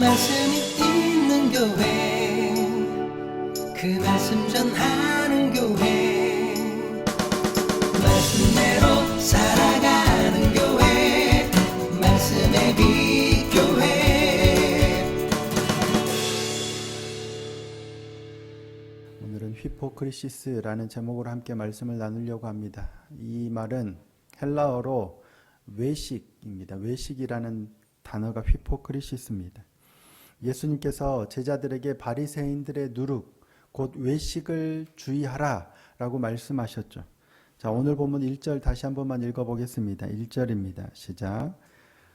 말씀이 있는 교회, 그 말씀 전하는 교회, 말씀대로 살아가는 교회, 말씀의 빛 교회. 오늘은 휘포크리시스라는 제목으로 함께 말씀을 나누려고 합니다. 이 말은 헬라어로 외식입니다. 외식이라는 단어가 휘포크리시스입니다. 예수님께서 제자들에게 바리새인들의 누룩, 곧 외식을 주의하라 라고 말씀하셨죠. 자, 오늘 본문 1절 다시 한 번만 읽어보겠습니다. 1절입니다. 시작.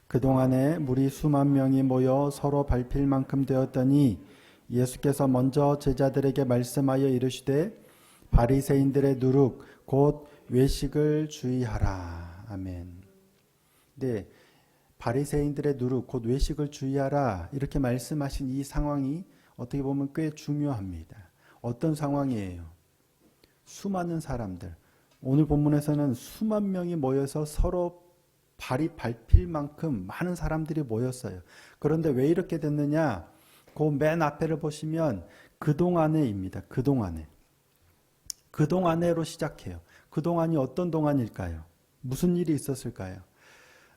그동안에 무리 수만 명이 모여 서로 밟힐 만큼 되었더니 예수께서 먼저 제자들에게 말씀하여 이르시되 바리새인들의 누룩, 곧 외식을 주의하라. 아멘. 네, 바리새인들의 누룩, 곧 외식을 주의하라 이렇게 말씀하신 이 상황이 어떻게 보면 꽤 중요합니다. 어떤 상황이에요? 수많은 사람들, 오늘 본문에서는 수만 명이 모여서 서로 발이 밟힐 만큼 많은 사람들이 모였어요. 그런데 왜 이렇게 됐느냐? 그 맨 앞에를 보시면 그동안에입니다. 그동안에로 시작해요. 그동안이 어떤 동안일까요? 무슨 일이 있었을까요?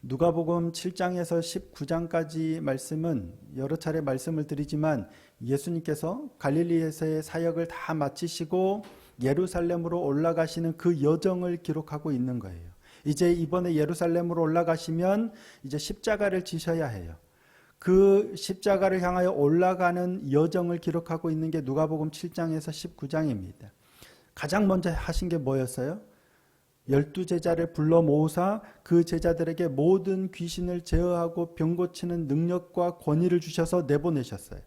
누가복음 7장에서 19장까지 말씀은 여러 차례 말씀을 드리지만 예수님께서 갈릴리에서의 사역을 다 마치시고 예루살렘으로 올라가시는 그 여정을 기록하고 있는 거예요. 이제 이번에 예루살렘으로 올라가시면 이제 십자가를 지셔야 해요. 그 십자가를 향하여 올라가는 여정을 기록하고 있는 게 누가복음 7장에서 19장입니다. 가장 먼저 하신 게 뭐였어요? 12제자를 불러 모으사 그 제자들에게 모든 귀신을 제어하고 병 고치는 능력과 권위를 주셔서 내보내셨어요.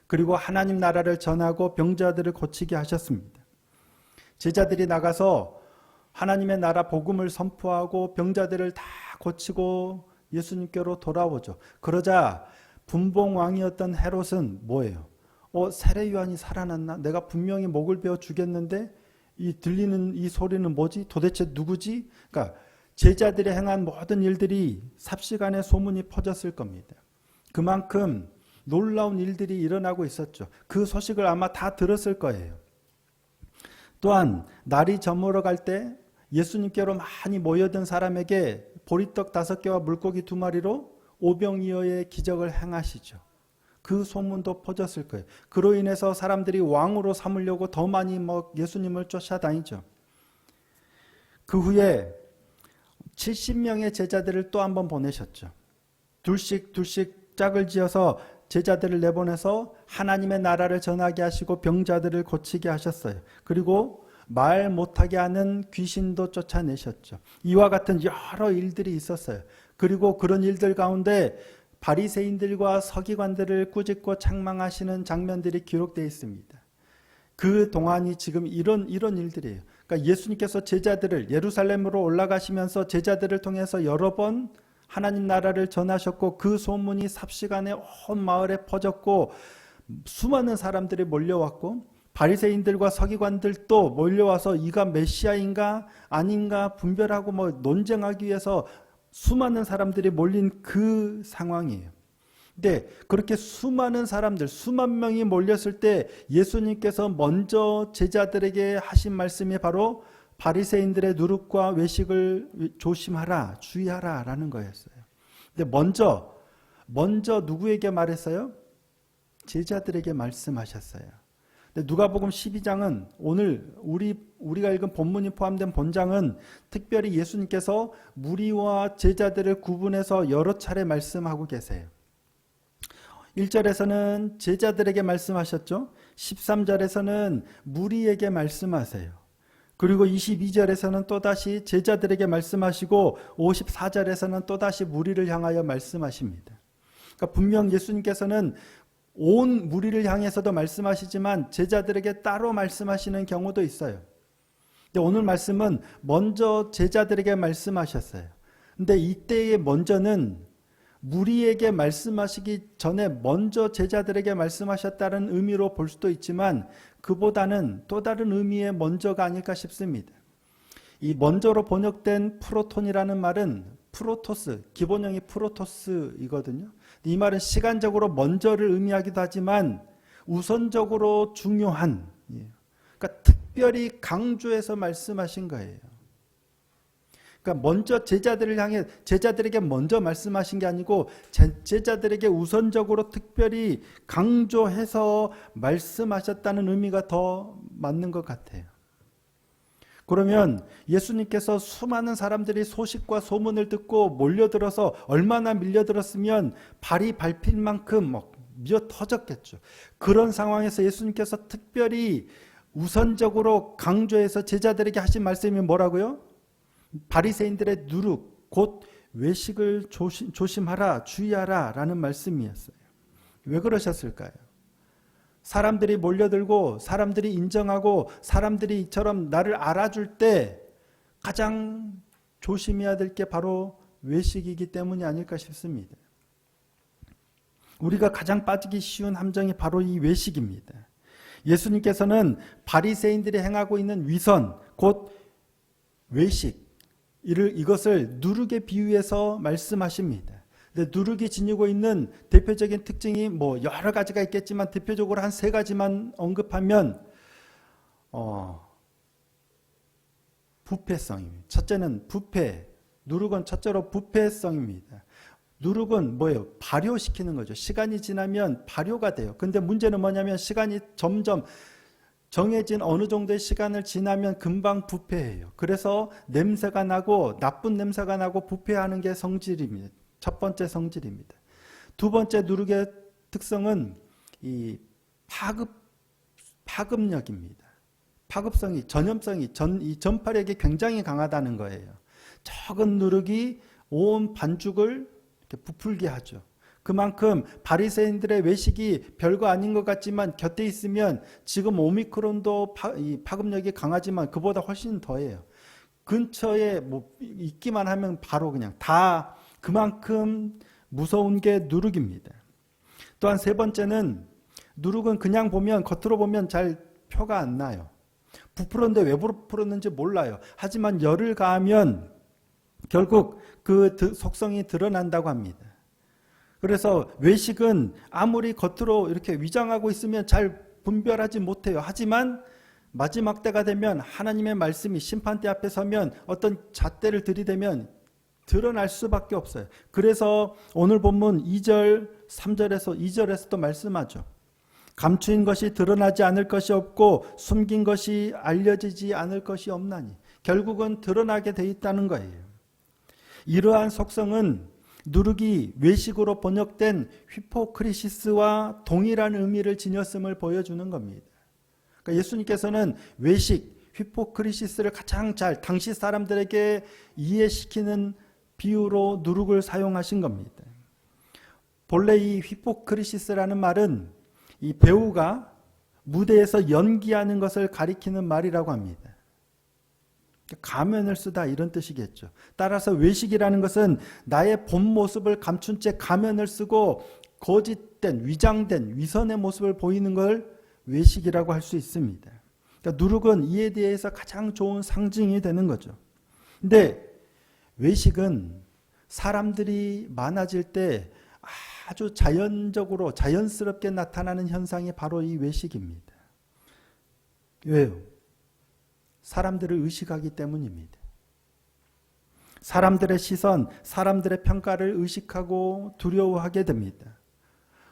그리고 하나님 나라를 전하고 병자들을 고치게 하셨습니다. 제자들이 나가서 하나님의 나라 복음을 선포하고 병자들을 다 고치고 예수님께로 돌아오죠. 그러자 분봉왕이었던 헤롯은 뭐예요? 세례 요한이 살아났나? 내가 분명히 목을 베어 죽였는데 이 들리는 이 소리는 뭐지? 도대체 누구지? 그러니까 제자들이 행한 모든 일들이 삽시간에 소문이 퍼졌을 겁니다. 그만큼 놀라운 일들이 일어나고 있었죠. 그 소식을 아마 다 들었을 거예요. 또한 날이 저물어 갈 때 예수님께로 많이 모여든 사람에게 보리떡 5개와 물고기 2마리로 오병이어의 기적을 행하시죠. 그 소문도 퍼졌을 거예요. 그로 인해서 사람들이 왕으로 삼으려고 더 많이 예수님을 쫓아다니죠. 그 후에 70명의 제자들을 또 한 번 보내셨죠. 둘씩 짝을 지어서 제자들을 내보내서 하나님의 나라를 전하게 하시고 병자들을 고치게 하셨어요. 그리고 말 못하게 하는 귀신도 쫓아내셨죠. 이와 같은 여러 일들이 있었어요. 그리고 그런 일들 가운데 바리새인들과 서기관들을 꾸짖고 책망하시는 장면들이 기록되어 있습니다. 그 동안이 지금 이런 일들이에요. 그러니까 예수님께서 제자들을 예루살렘으로 올라가시면서 제자들을 통해서 여러 번 하나님 나라를 전하셨고 그 소문이 삽시간에 온 마을에 퍼졌고 수많은 사람들이 몰려왔고 바리새인들과 서기관들도 몰려와서 이가 메시아인가 아닌가 분별하고 논쟁하기 위해서 수많은 사람들이 몰린 그 상황이에요. 근데 그렇게 수많은 사람들, 수만 명이 몰렸을 때 예수님께서 먼저 제자들에게 하신 말씀이 바로 바리새인들의 누룩과 외식을 조심하라, 주의하라 라는 거였어요. 근데 먼저 누구에게 말했어요? 제자들에게 말씀하셨어요. 근데 누가복음 12장은 오늘 우리가 읽은 본문이 포함된 본장은 특별히 예수님께서 무리와 제자들을 구분해서 여러 차례 말씀하고 계세요. 1절에서는 제자들에게 말씀하셨죠. 13절에서는 무리에게 말씀하세요. 그리고 22절에서는 또다시 제자들에게 말씀하시고 54절에서는 또다시 무리를 향하여 말씀하십니다. 그러니까 분명 예수님께서는 온 무리를 향해서도 말씀하시지만 제자들에게 따로 말씀하시는 경우도 있어요. 근데 오늘 말씀은 먼저 제자들에게 말씀하셨어요. 근데 이때의 먼저는 무리에게 말씀하시기 전에 먼저 제자들에게 말씀하셨다는 의미로 볼 수도 있지만 그보다는 또 다른 의미의 먼저가 아닐까 싶습니다. 이 먼저로 번역된 프로톤이라는 말은 프로토스, 기본형이 프로토스이거든요. 이 말은 시간적으로 먼저를 의미하기도 하지만 우선적으로 중요한, 그러니까 특별히 강조해서 말씀하신 거예요. 그러니까 먼저 제자들에게 먼저 말씀하신 게 아니고 제자들에게 우선적으로 특별히 강조해서 말씀하셨다는 의미가 더 맞는 것 같아요. 그러면 예수님께서 수많은 사람들이 소식과 소문을 듣고 몰려들어서 얼마나 밀려들었으면 발이 밟힐 만큼 미어 터졌겠죠. 그런 상황에서 예수님께서 특별히 우선적으로 강조해서 제자들에게 하신 말씀이 뭐라고요? 바리새인들의 누룩, 곧 외식을 조심하라, 주의하라 라는 말씀이었어요. 왜 그러셨을까요? 사람들이 몰려들고 사람들이 인정하고 사람들이 이처럼 나를 알아줄 때 가장 조심해야 될 게 바로 외식이기 때문이 아닐까 싶습니다. 우리가 가장 빠지기 쉬운 함정이 바로 이 외식입니다. 예수님께서는 바리새인들이 행하고 있는 위선, 곧 외식, 이것을 누룩에 비유해서 말씀하십니다. 근데 누룩이 지니고 있는 대표적인 특징이 여러 가지가 있겠지만 대표적으로 한 3가지만 언급하면 부패성입니다. 첫째는 부패. 누룩은 첫째로 부패성입니다. 누룩은 뭐예요? 발효시키는 거죠. 시간이 지나면 발효가 돼요. 근데 문제는 뭐냐면 시간이 점점 정해진 어느 정도의 시간을 지나면 금방 부패해요. 그래서 냄새가 나고 나쁜 냄새가 나고 부패하는 게 성질입니다. 첫 번째 성질입니다. 두 번째 누룩의 특성은 이 파급력입니다. 파급성이, 전염성이, 이 전파력이 굉장히 강하다는 거예요. 적은 누룩이 온 반죽을 이렇게 부풀게 하죠. 그만큼 바리새인들의 외식이 별거 아닌 것 같지만 곁에 있으면 지금 오미크론도 파급력이 강하지만 그보다 훨씬 더해요. 근처에 있기만 하면 바로 그냥 다 그만큼 무서운 게 누룩입니다. 또한 3번째는 누룩은 그냥 보면 겉으로 보면 잘 표가 안 나요. 부풀었는데 왜 부풀었는지 몰라요. 하지만 열을 가하면 결국 그 속성이 드러난다고 합니다. 그래서 외식은 아무리 겉으로 이렇게 위장하고 있으면 잘 분별하지 못해요. 하지만 마지막 때가 되면 하나님의 말씀이 심판대 앞에 서면 어떤 잣대를 들이대면 드러날 수밖에 없어요. 그래서 오늘 본문 2절, 3절에서 2절에서도 말씀하죠. 감추인 것이 드러나지 않을 것이 없고 숨긴 것이 알려지지 않을 것이 없나니. 결국은 드러나게 돼 있다는 거예요. 이러한 속성은 누룩이 외식으로 번역된 휘포크리시스와 동일한 의미를 지녔음을 보여주는 겁니다. 그러니까 예수님께서는 외식, 휘포크리시스를 가장 잘 당시 사람들에게 이해시키는 비유로 누룩을 사용하신 겁니다. 본래 이 휘포크리시스라는 말은 이 배우가 무대에서 연기하는 것을 가리키는 말이라고 합니다. 가면을 쓰다 이런 뜻이겠죠. 따라서 외식이라는 것은 나의 본 모습을 감춘 채 가면을 쓰고 거짓된, 위장된, 위선의 모습을 보이는 걸 외식이라고 할 수 있습니다. 그러니까 누룩은 이에 대해서 가장 좋은 상징이 되는 거죠. 근데 외식은 사람들이 많아질 때 아주 자연적으로, 자연스럽게 나타나는 현상이 바로 이 외식입니다. 왜요? 사람들을 의식하기 때문입니다. 사람들의 시선, 사람들의 평가를 의식하고 두려워하게 됩니다.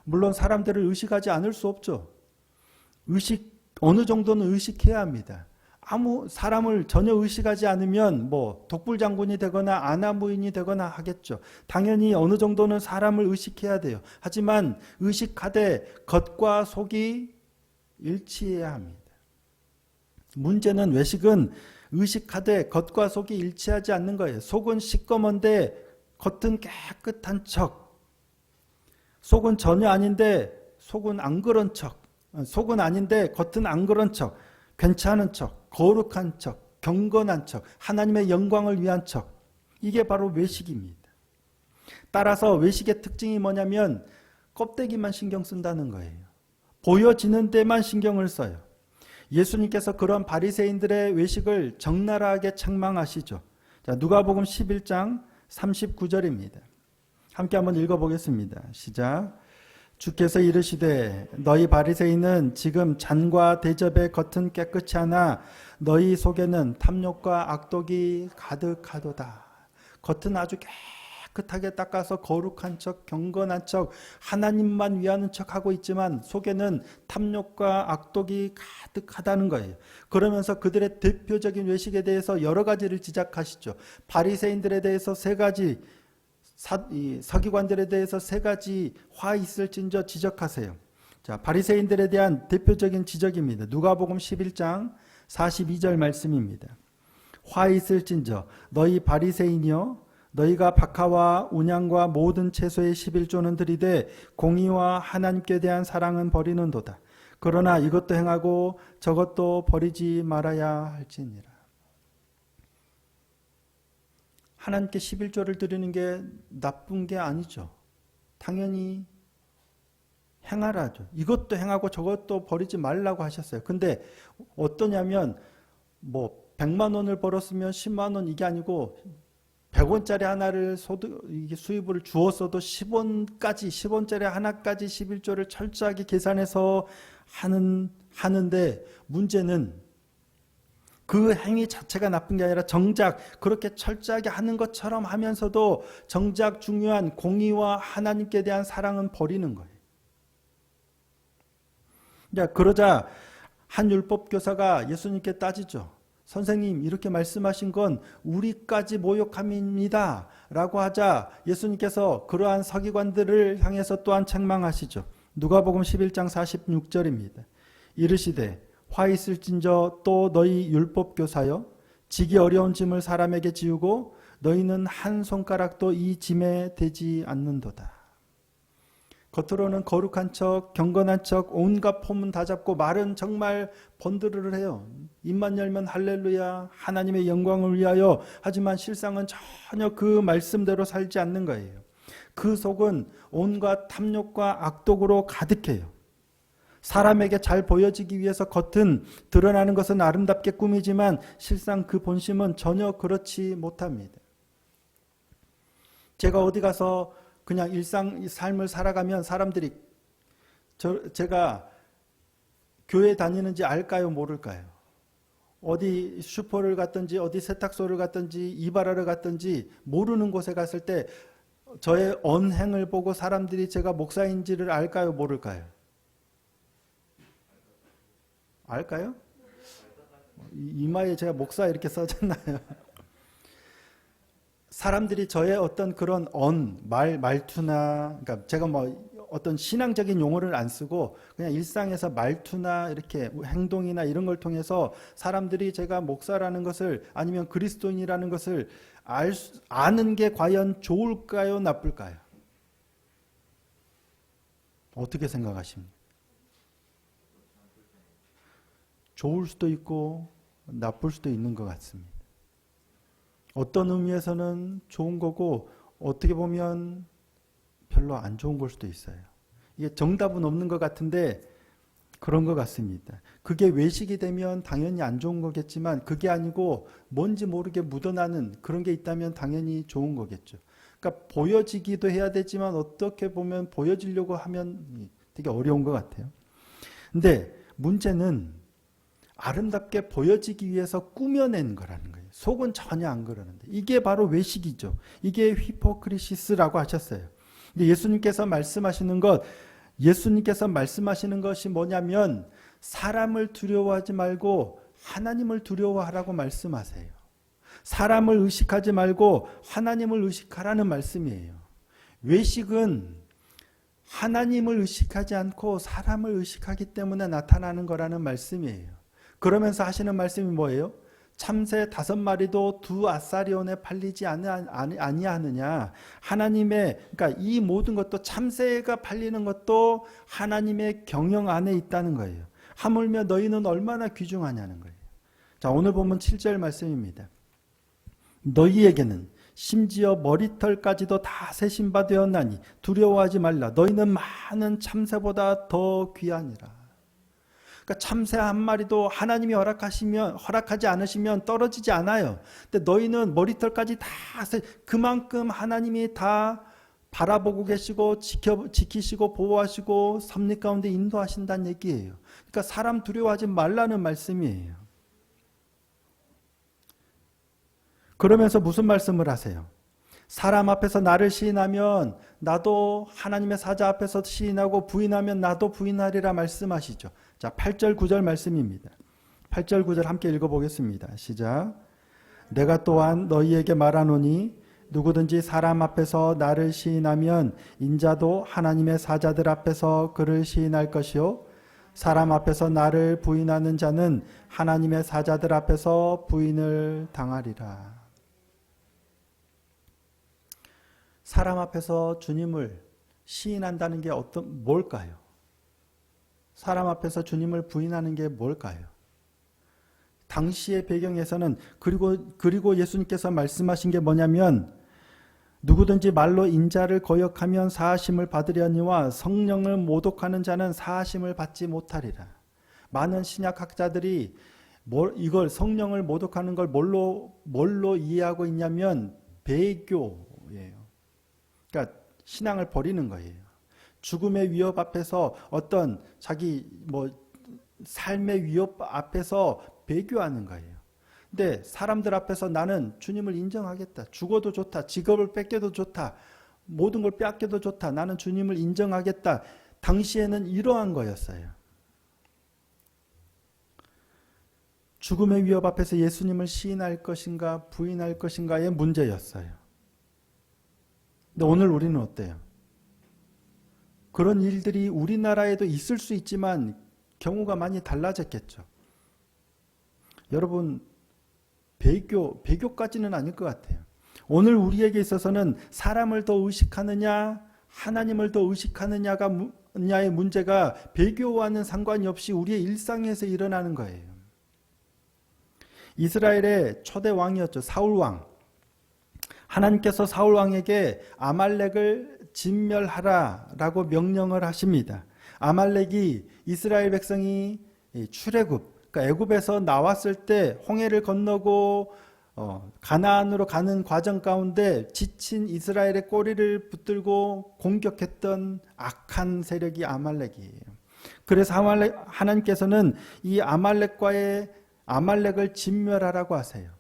물론 사람들을 의식하지 않을 수 없죠. 어느 정도는 의식해야 합니다. 아무 사람을 전혀 의식하지 않으면 독불장군이 되거나 아나무인이 되거나 하겠죠. 당연히 어느 정도는 사람을 의식해야 돼요. 하지만 의식하되 겉과 속이 일치해야 합니다. 문제는 외식은 의식하되 겉과 속이 일치하지 않는 거예요. 속은 시꺼먼데 겉은 깨끗한 척. 속은 전혀 아닌데 속은 안 그런 척. 속은 아닌데 겉은 안 그런 척. 괜찮은 척, 거룩한 척, 경건한 척, 하나님의 영광을 위한 척. 이게 바로 외식입니다. 따라서 외식의 특징이 뭐냐면 껍데기만 신경 쓴다는 거예요. 보여지는 데만 신경을 써요. 예수님께서 그런 바리새인들의 외식을 적나라하게 책망하시죠. 자, 누가복음 11장 39절입니다. 함께 한번 읽어보겠습니다. 시작. 주께서 이르시되 너희 바리새인은 지금 잔과 대접의 겉은 깨끗이 하나 너희 속에는 탐욕과 악독이 가득하도다. 겉은 아주 깨끗하게 닦아서 거룩한 척 경건한 척 하나님만 위하는 척하고 있지만 속에는 탐욕과 악독이 가득하다는 거예요. 그러면서 그들의 대표적인 외식에 대해서 여러 가지를 지적하시죠. 바리새인들에 대해서 세 가지, 서기관들에 대해서 세 가지 화 있을진저 지적하세요. 자, 바리새인들에 대한 대표적인 지적입니다. 누가복음 11장 42절 말씀입니다. 화 있을진저 너희 바리새인이여 너희가 박하와 운양과 모든 채소의 11조는 들이되 공의와 하나님께 대한 사랑은 버리는도다. 그러나 이것도 행하고 저것도 버리지 말아야 할지니라. 하나님께 11조를 드리는 게 나쁜 게 아니죠. 당연히 행하라죠. 이것도 행하고 저것도 버리지 말라고 하셨어요. 근데 어떠냐면 100만 원을 벌었으면 10만 원 이게 아니고 100원짜리 하나를 수입을 주었어도 10원짜리 하나까지 11조를 철저하게 계산해서 하는데 문제는 그 행위 자체가 나쁜 게 아니라 정작 그렇게 철저하게 하는 것처럼 하면서도 정작 중요한 공의와 하나님께 대한 사랑은 버리는 거예요. 그러자 한 율법교사가 예수님께 따지죠. 선생님, 이렇게 말씀하신 건 우리까지 모욕함입니다 라고 하자 예수님께서 그러한 서기관들을 향해서 또한 책망하시죠. 누가복음 11장 46절입니다. 이르시되 화 있을진저 또 너희 율법교사여 지기 어려운 짐을 사람에게 지우고 너희는 한 손가락도 이 짐에 대지 않는도다. 겉으로는 거룩한 척 경건한 척 온갖 포문 다 잡고 말은 정말 번드르르 해요. 입만 열면 할렐루야 하나님의 영광을 위하여 하지만 실상은 전혀 그 말씀대로 살지 않는 거예요. 그 속은 온갖 탐욕과 악독으로 가득해요. 사람에게 잘 보여지기 위해서 겉은 드러나는 것은 아름답게 꾸미지만 실상 그 본심은 전혀 그렇지 못합니다. 제가 어디 가서 그냥 삶을 살아가면 사람들이 제가 교회 다니는지 알까요? 모를까요? 어디 슈퍼를 갔든지 어디 세탁소를 갔든지 이발하러 갔든지 모르는 곳에 갔을 때 저의 언행을 보고 사람들이 제가 목사인지를 알까요? 모를까요? 알까요? 이마에 제가 목사 이렇게 써졌나요? 사람들이 저의 어떤 그런 말투나, 그러니까 제가 어떤 신앙적인 용어를 안 쓰고 그냥 일상에서 말투나 이렇게 행동이나 이런 걸 통해서 사람들이 제가 목사라는 것을 아니면 그리스도인이라는 것을 아는 게 과연 좋을까요? 나쁠까요? 어떻게 생각하십니까? 좋을 수도 있고 나쁠 수도 있는 것 같습니다. 어떤 의미에서는 좋은 거고 어떻게 보면 별로 안 좋은 걸 수도 있어요. 이게 정답은 없는 것 같은데 그런 것 같습니다. 그게 외식이 되면 당연히 안 좋은 거겠지만 그게 아니고 뭔지 모르게 묻어나는 그런 게 있다면 당연히 좋은 거겠죠. 그러니까 보여지기도 해야 되지만 어떻게 보면 보여지려고 하면 되게 어려운 것 같아요. 근데 문제는 아름답게 보여지기 위해서 꾸며낸 거라는 거예요. 속은 전혀 안 그러는데 이게 바로 외식이죠. 이게 히포크리시스라고 하셨어요. 근데 예수님께서 말씀하시는 것이 뭐냐면 사람을 두려워하지 말고 하나님을 두려워하라고 말씀하세요. 사람을 의식하지 말고 하나님을 의식하라는 말씀이에요. 외식은 하나님을 의식하지 않고 사람을 의식하기 때문에 나타나는 거라는 말씀이에요. 그러면서 하시는 말씀이 뭐예요? 참새 5마리도 2아사리온에 팔리지 아니하느냐. 그러니까 이 모든 것도 참새가 팔리는 것도 하나님의 경영 안에 있다는 거예요. 하물며 너희는 얼마나 귀중하냐는 거예요. 자, 오늘 보면 7절 말씀입니다. 너희에게는 심지어 머리털까지도 다 세신 바 되었나니 두려워하지 말라. 너희는 많은 참새보다 더 귀하니라. 그러니까 참새 한 마리도 하나님이 허락하지 않으시면 떨어지지 않아요. 근데 너희는 머리털까지 다 그만큼 하나님이 다 바라보고 계시고 지키시고 보호하시고 섭리 가운데 인도하신다는 얘기예요. 그러니까 사람 두려워하지 말라는 말씀이에요. 그러면서 무슨 말씀을 하세요? 사람 앞에서 나를 시인하면 나도 하나님의 사자 앞에서 시인하고 부인하면 나도 부인하리라 말씀하시죠. 자, 8절 9절 말씀입니다. 8절 9절 함께 읽어보겠습니다. 시작. 내가 또한 너희에게 말하노니 누구든지 사람 앞에서 나를 시인하면 인자도 하나님의 사자들 앞에서 그를 시인할 것이요 사람 앞에서 나를 부인하는 자는 하나님의 사자들 앞에서 부인을 당하리라. 사람 앞에서 주님을 시인한다는 게 뭘까요? 사람 앞에서 주님을 부인하는 게 뭘까요? 당시의 배경에서는 그리고 예수님께서 말씀하신 게 뭐냐면 누구든지 말로 인자를 거역하면 사하심을 받으려니와 성령을 모독하는 자는 사하심을 받지 못하리라. 많은 신약학자들이 이걸 성령을 모독하는 걸 뭘로 이해하고 있냐면 배교예요. 그러니까 신앙을 버리는 거예요. 죽음의 위협 앞에서 어떤 자기 삶의 위협 앞에서 배교하는 거예요. 근데 사람들 앞에서 나는 주님을 인정하겠다. 죽어도 좋다. 직업을 뺏겨도 좋다. 모든 걸 빼앗겨도 좋다. 나는 주님을 인정하겠다. 당시에는 이러한 거였어요. 죽음의 위협 앞에서 예수님을 시인할 것인가 부인할 것인가의 문제였어요. 근데 오늘 우리는 어때요? 그런 일들이 우리나라에도 있을 수 있지만 경우가 많이 달라졌겠죠. 여러분, 배교까지는 아닐 것 같아요. 오늘 우리에게 있어서는 사람을 더 의식하느냐 하나님을 더 의식하느냐의 문제가 배교와는 상관이 없이 우리의 일상에서 일어나는 거예요. 이스라엘의 초대 왕이었죠. 사울왕. 하나님께서 사울왕에게 아말렉을 진멸하라라고 명령을 하십니다. 아말렉이 이스라엘 백성이 출애굽, 그러니까 애굽에서 나왔을 때 홍해를 건너고 가나안으로 가는 과정 가운데 지친 이스라엘의 꼬리를 붙들고 공격했던 악한 세력이 아말렉이에요. 그래서 하나님께서는 이 아말렉을 진멸하라고 하세요.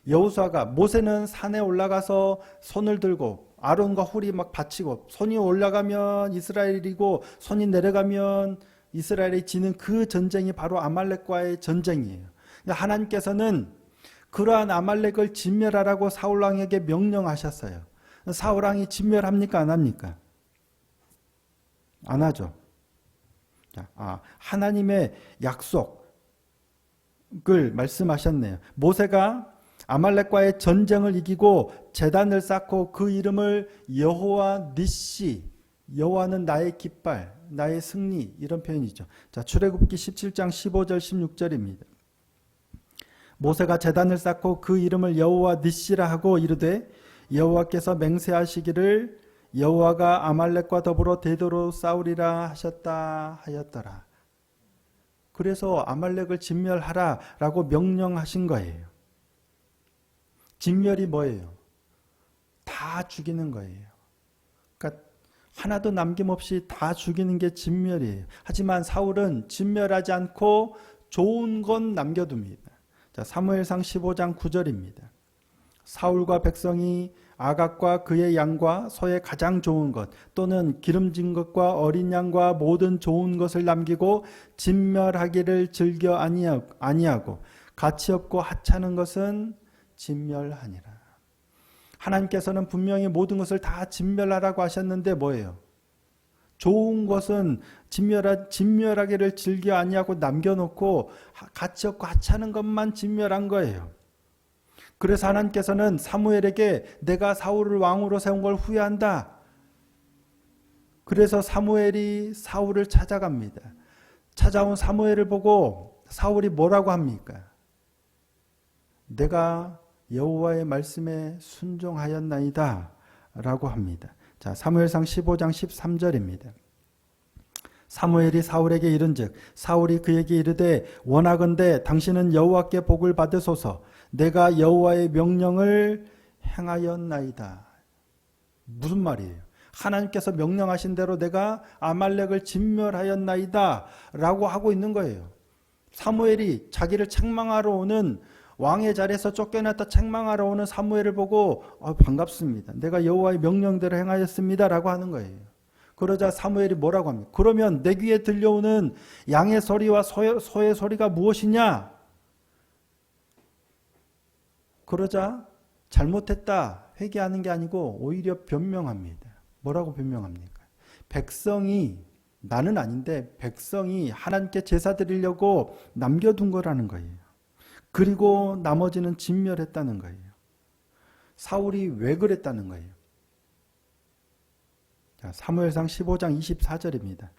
여호수아가 모세는 산에 올라가서 손을 들고 아론과 훌이 막 바치고 손이 올라가면 이스라엘이고 손이 내려가면 이스라엘이 지는 그 전쟁이 바로 아말렉과의 전쟁이에요. 하나님께서는 그러한 아말렉을 진멸하라고 사울왕에게 명령하셨어요. 사울왕이 진멸합니까? 안 합니까? 안 하죠. 하나님의 약속을 말씀하셨네요. 모세가 아말렉과의 전쟁을 이기고 제단을 쌓고 그 이름을 여호와 니시, 여호와는 나의 깃발, 나의 승리, 이런 표현이죠. 자, 출애굽기 17장 15절 16절입니다. 모세가 제단을 쌓고 그 이름을 여호와 니시라 하고 이르되 여호와께서 맹세하시기를 여호와가 아말렉과 더불어 대도로 싸우리라 하셨다 하였더라. 그래서 아말렉을 진멸하라라고 명령하신 거예요. 진멸이 뭐예요? 다 죽이는 거예요. 그러니까 하나도 남김없이 다 죽이는 게 진멸이에요. 하지만 사울은 진멸하지 않고 좋은 건 남겨둡니다. 자, 사무엘상 15장 9절입니다. 사울과 백성이 아각과 그의 양과 소의 가장 좋은 것 또는 기름진 것과 어린 양과 모든 좋은 것을 남기고 진멸하기를 즐겨 아니하고 가치 없고 하찮은 것은 진멸하니라. 하나님께서는 분명히 모든 것을 다 진멸하라고 하셨는데 뭐예요? 좋은 것은 진멸하기를 즐겨 아니하고 남겨놓고 가치 없고 하찮은 것만 진멸한 거예요. 그래서 하나님께서는 사무엘에게 내가 사울을 왕으로 세운 걸 후회한다. 그래서 사무엘이 사울을 찾아갑니다. 찾아온 사무엘을 보고 사울이 뭐라고 합니까? 내가 여호와의 말씀에 순종하였나이다 라고 합니다. 자, 사무엘상 15장 13절입니다. 사무엘이 사울에게 이른즉 사울이 그에게 이르되 원하건대 당신은 여호와께 복을 받으소서. 내가 여호와의 명령을 행하였나이다. 무슨 말이에요? 하나님께서 명령하신 대로 내가 아말렉을 진멸하였나이다 라고 하고 있는 거예요. 사무엘이 자기를 책망하러 오는, 왕의 자리에서 쫓겨났다 책망하러 오는 사무엘을 보고 반갑습니다. 내가 여호와의 명령대로 행하였습니다 라고 하는 거예요. 그러자 사무엘이 뭐라고 합니까? 그러면 내 귀에 들려오는 양의 소리와 소의 소리가 무엇이냐? 그러자 잘못했다 회개하는 게 아니고 오히려 변명합니다. 뭐라고 변명합니까? 백성이, 나는 아닌데 백성이 하나님께 제사 드리려고 남겨둔 거라는 거예요. 그리고 나머지는 진멸했다는 거예요. 사울이 왜 그랬다는 거예요? 자, 사무엘상 15장 24절입니다.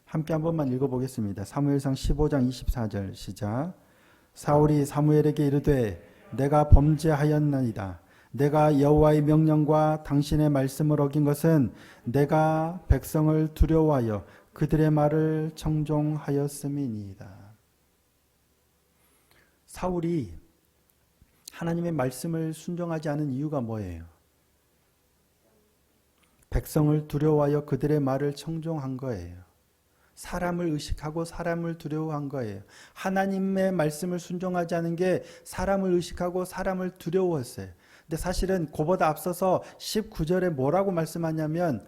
함께 한 번만 읽어보겠습니다. 사무엘상 15장 24절 시작. 사울이 사무엘에게 이르되 내가 범죄하였나이다. 내가 여호와의 명령과 당신의 말씀을 어긴 것은 내가 백성을 두려워하여 그들의 말을 청종하였음이니이다. 사울이 하나님의 말씀을 순종하지 않은 이유가 뭐예요? 백성을 두려워하여 그들의 말을 청종한 거예요. 사람을 의식하고 사람을 두려워한 거예요. 하나님의 말씀을 순종하지 않은 게 사람을 의식하고 사람을 두려워했어요. 근데 사실은 그보다 앞서서 19절에 뭐라고 말씀하냐면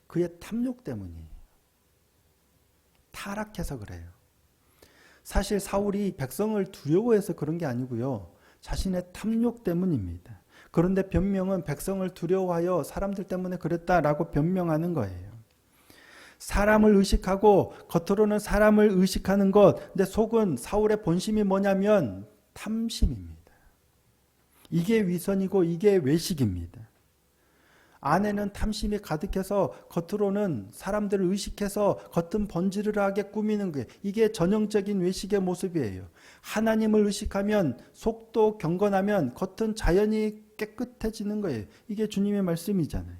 그의 탐욕 때문이에요. 타락해서 그래요. 사실 사울이 백성을 두려워해서 그런 게 아니고요. 자신의 탐욕 때문입니다. 그런데 변명은 백성을 두려워하여 사람들 때문에 그랬다라고 변명하는 거예요. 사람을 의식하고 겉으로는 사람을 의식하는 것, 근데 속은 사울의 본심이 뭐냐면 탐심입니다. 이게 위선이고 이게 외식입니다. 안에는 탐심이 가득해서 겉으로는 사람들을 의식해서 겉은 번지르르하게 꾸미는 거예요. 이게 전형적인 외식의 모습이에요. 하나님을 의식하면 속도 경건하면 겉은 자연히 깨끗해지는 거예요. 이게 주님의 말씀이잖아요.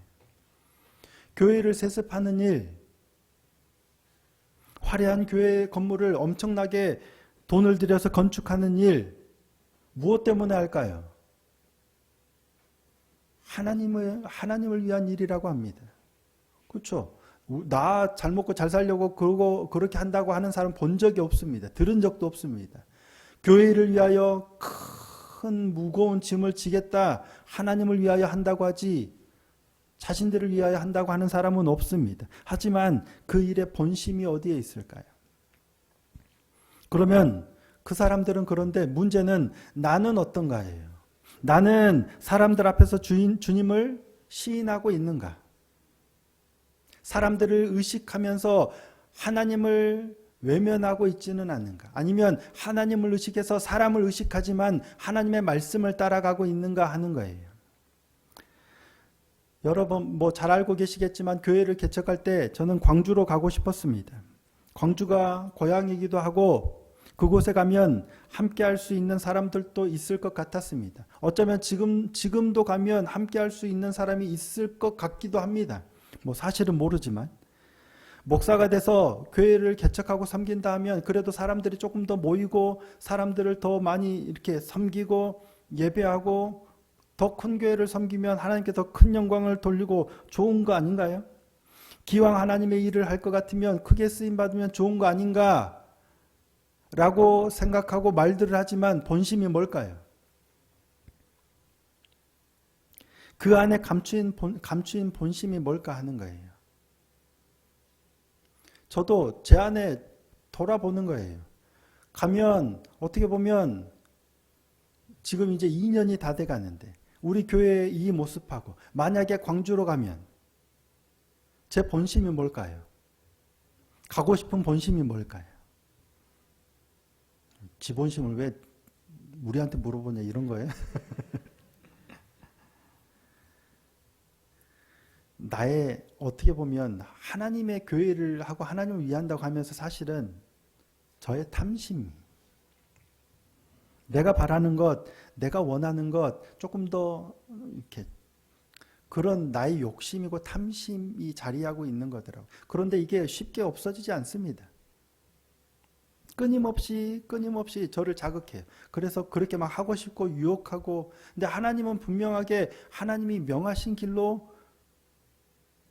교회를 세습하는 일, 화려한 교회 건물을 엄청나게 돈을 들여서 건축하는 일, 무엇 때문에 할까요? 하나님을 위한 일이라고 합니다. 그렇죠? 나 잘 먹고 잘 살려고 그렇게 한다고 하는 사람 본 적이 없습니다. 들은 적도 없습니다. 교회를 위하여 큰 무거운 짐을 지겠다, 하나님을 위하여 한다고 하지 자신들을 위하여 한다고 하는 사람은 없습니다. 하지만 그 일의 본심이 어디에 있을까요? 그러면 그 사람들은, 그런데 문제는 나는 어떤가예요. 나는 사람들 앞에서 주님을 시인하고 있는가? 사람들을 의식하면서 하나님을 외면하고 있지는 않는가? 아니면 하나님을 의식해서 사람을 의식하지만 하나님의 말씀을 따라가고 있는가 하는 거예요. 여러분 잘 알고 계시겠지만 교회를 개척할 때 저는 광주로 가고 싶었습니다. 광주가 고향이기도 하고 그곳에 가면 함께 할 수 있는 사람들도 있을 것 같았습니다. 어쩌면 지금도 가면 함께 할 수 있는 사람이 있을 것 같기도 합니다. 사실은 모르지만 목사가 돼서 교회를 개척하고 섬긴다 하면 그래도 사람들이 조금 더 모이고 사람들을 더 많이 이렇게 섬기고 예배하고 더 큰 교회를 섬기면 하나님께 더 큰 영광을 돌리고 좋은 거 아닌가요? 기왕 하나님의 일을 할 것 같으면 크게 쓰임 받으면 좋은 거 아닌가? 라고 생각하고 말들을 하지만 본심이 뭘까요? 그 안에 감추인 본심이 뭘까 하는 거예요. 저도 제 안에 돌아보는 거예요. 가면 어떻게 보면 지금 이제 2년이 다 돼 가는데 우리 교회의 이 모습하고 만약에 광주로 가면 제 본심이 뭘까요? 가고 싶은 본심이 뭘까요? 지 본심을 왜 우리한테 물어보냐 이런 거예요? 나의 어떻게 보면 하나님의 교회를 하고 하나님을 위한다고 하면서 사실은 저의 탐심, 내가 바라는 것, 내가 원하는 것 조금 더 이렇게 그런 나의 욕심이고 탐심이 자리하고 있는 거더라고요. 그런데 이게 쉽게 없어지지 않습니다. 끊임없이 저를 자극해요. 그래서 그렇게 막 하고 싶고 유혹하고, 근데 하나님은 분명하게 하나님이 명하신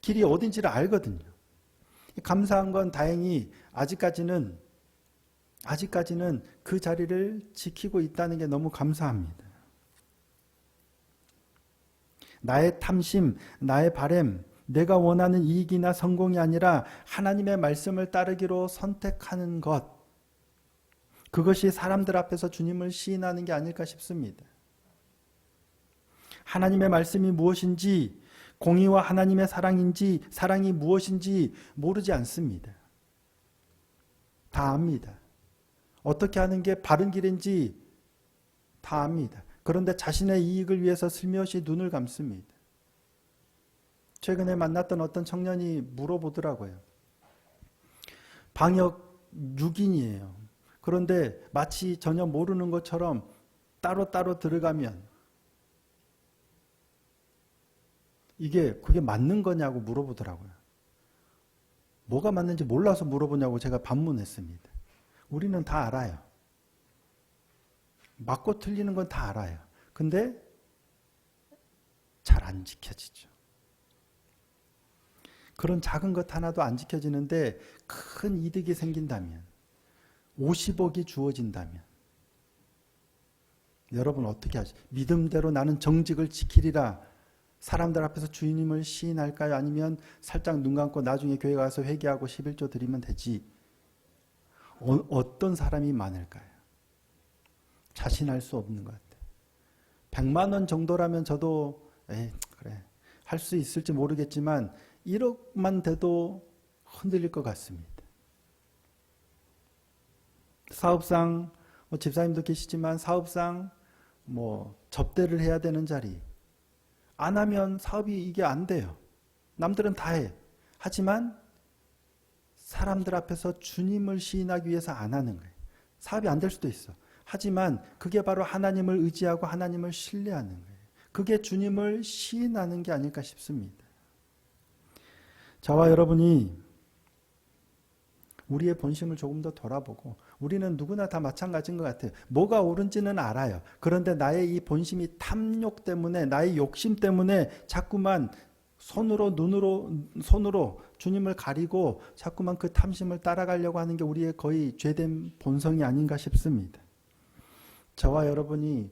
길이 어딘지를 알거든요. 감사한 건 다행히 아직까지는 그 자리를 지키고 있다는 게 너무 감사합니다. 나의 탐심, 나의 바램, 내가 원하는 이익이나 성공이 아니라 하나님의 말씀을 따르기로 선택하는 것, 그것이 사람들 앞에서 주님을 시인하는 게 아닐까 싶습니다. 하나님의 말씀이 무엇인지, 공의와 하나님의 사랑인지, 사랑이 무엇인지 모르지 않습니다. 다 압니다. 어떻게 하는 게 바른 길인지 다 압니다. 그런데 자신의 이익을 위해서 슬며시 눈을 감습니다. 최근에 만났던 어떤 청년이 물어보더라고요. 방역 6인이에요. 그런데 마치 전혀 모르는 것처럼 따로 들어가면 그게 맞는 거냐고 물어보더라고요. 뭐가 맞는지 몰라서 물어보냐고 제가 반문했습니다. 우리는 다 알아요. 맞고 틀리는 건 다 알아요. 근데 잘 안 지켜지죠. 그런 작은 것 하나도 안 지켜지는데 큰 이득이 생긴다면, 50억이 주어진다면 여러분 어떻게 하죠? 믿음대로 나는 정직을 지키리라 사람들 앞에서 주님을 시인할까요? 아니면 살짝 눈 감고 나중에 교회 가서 회개하고 11조 드리면 되지? 어떤 사람이 많을까요? 자신할 수 없는 것 같아요. 100만 원 정도라면 저도 그래 할 수 있을지 모르겠지만 1억만 돼도 흔들릴 것 같습니다. 사업상 집사님도 계시지만 사업상 접대를 해야 되는 자리 안 하면 사업이 이게 안 돼요. 남들은 다 해. 하지만 사람들 앞에서 주님을 시인하기 위해서 안 하는 거예요. 사업이 안 될 수도 있어. 하지만 그게 바로 하나님을 의지하고 하나님을 신뢰하는 거예요. 그게 주님을 시인하는 게 아닐까 싶습니다. 저와 여러분이 우리의 본심을 조금 더 돌아보고, 우리는 누구나 다 마찬가지인 것 같아요. 뭐가 옳은지는 알아요. 그런데 나의 이 본심이 탐욕 때문에, 나의 욕심 때문에 자꾸만 손으로 주님을 가리고 자꾸만 그 탐심을 따라가려고 하는 게 우리의 거의 죄된 본성이 아닌가 싶습니다. 저와 여러분이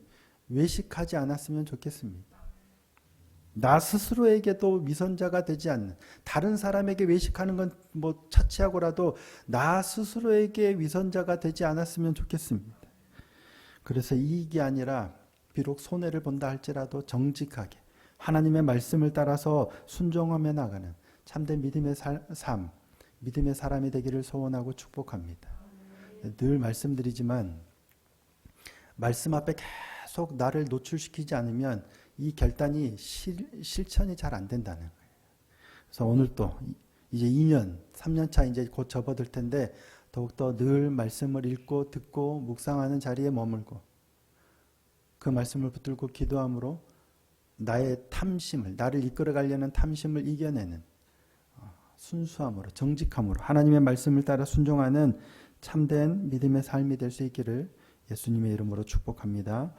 외식하지 않았으면 좋겠습니다. 나 스스로에게도 위선자가 되지 않는, 다른 사람에게 외식하는 건 차치하고라도 나 스스로에게 위선자가 되지 않았으면 좋겠습니다. 그래서 이익이 아니라 비록 손해를 본다 할지라도 정직하게 하나님의 말씀을 따라서 순종하며 나가는 참된 믿음의 삶, 믿음의 사람이 되기를 소원하고 축복합니다. 늘 말씀드리지만 말씀 앞에 계속 나를 노출시키지 않으면 이 결단이 실천이 잘 안 된다는 거예요. 그래서 오늘 또 이제 2년, 3년 차 이제 곧 접어들 텐데 더욱더 늘 말씀을 읽고 듣고 묵상하는 자리에 머물고 그 말씀을 붙들고 기도함으로 나의 탐심을, 나를 이끌어가려는 탐심을 이겨내는 순수함으로, 정직함으로 하나님의 말씀을 따라 순종하는 참된 믿음의 삶이 될 수 있기를 예수님의 이름으로 축복합니다.